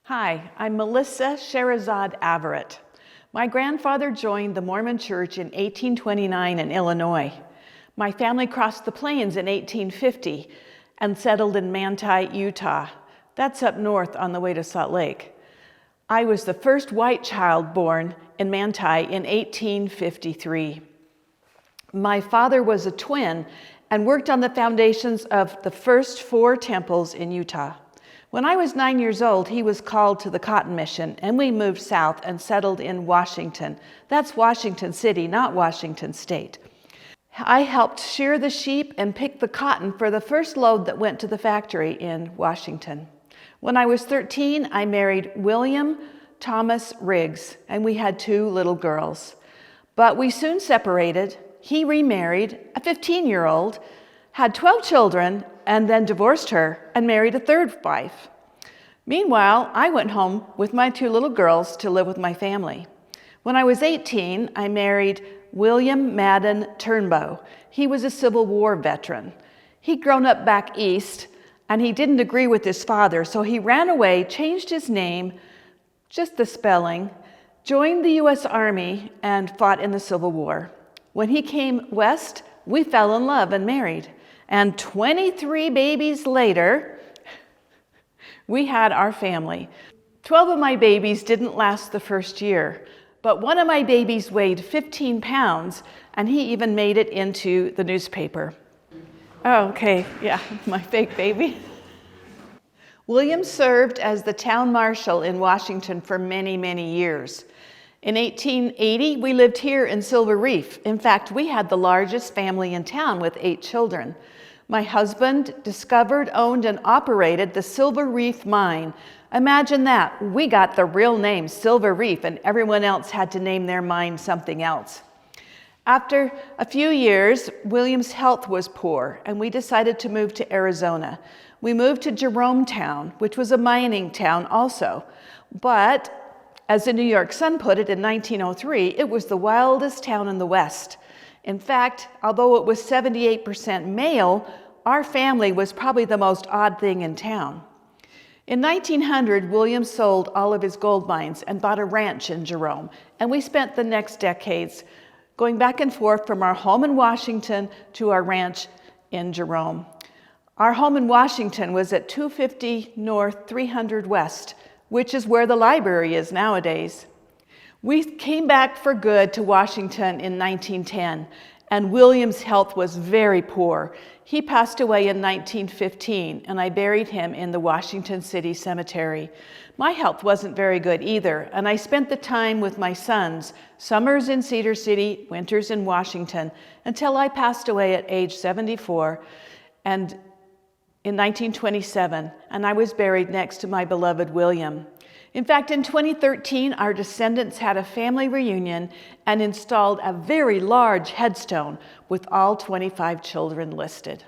Hi, I'm Melissa Cherizade Averett. My grandfather joined the Mormon Church in 1829 in Illinois. My family crossed the plains in 1850 and settled in Manti, Utah. That's up north on the way to Salt Lake. I was the first white child born in Manti in 1853. My father was a twin and worked on the foundations of the first 4 temples in Utah. When I was 9 years old, he was called to the Cotton Mission, and we moved south and settled in Washington. That's Washington City, not Washington State. I helped shear the sheep and pick the cotton for the first load that went to the factory in Washington. When I was 13, I married William Thomas Riggs, and we had 2 little girls. But we soon separated. He remarried a 15-year-old, had 12 children, and then divorced her and married a 3rd wife. Meanwhile, I went home with my 2 little girls to live with my family. When I was 18, I married William Madden Turnbow. He was a Civil War veteran. He'd grown up back east, and he didn't agree with his father, so he ran away, changed his name, just the spelling, joined the U.S. Army, and fought in the Civil War. When he came west, we fell in love and married. And 23 babies later, we had our family. 12 of my babies didn't last the first year, but one of my babies weighed 15 pounds, and he even made it into the newspaper. Oh, okay, yeah, my fake baby. William served as the town marshal in Washington for many, many years. In 1880, we lived here in Silver Reef. In fact, we had the largest family in town with 8 children. My husband discovered, owned, and operated the Silver Reef mine. Imagine that. We got the real name, Silver Reef, and everyone else had to name their mine something else. After a few years, William's health was poor, and we decided to move to Arizona. We moved to Jerometown, which was a mining town also. But, as the New York Sun put it in 1903, it was the wildest town in the West. In fact, although it was 78% male, our family was probably the most odd thing in town. In 1900, William sold all of his gold mines and bought a ranch in Jerome, and we spent the next decades going back and forth from our home in Washington to our ranch in Jerome. Our home in Washington was at 250 North, 300 West, which is where the library is nowadays. We came back for good to Washington in 1910, and William's health was very poor. He passed away in 1915, and I buried him in the Washington City Cemetery. My health wasn't very good either, and I spent the time with my sons, summers in Cedar City, winters in Washington, until I passed away at age 74 and in 1927, and I was buried next to my beloved William. In fact, in 2013, our descendants had a family reunion and installed a very large headstone with all 25 children listed.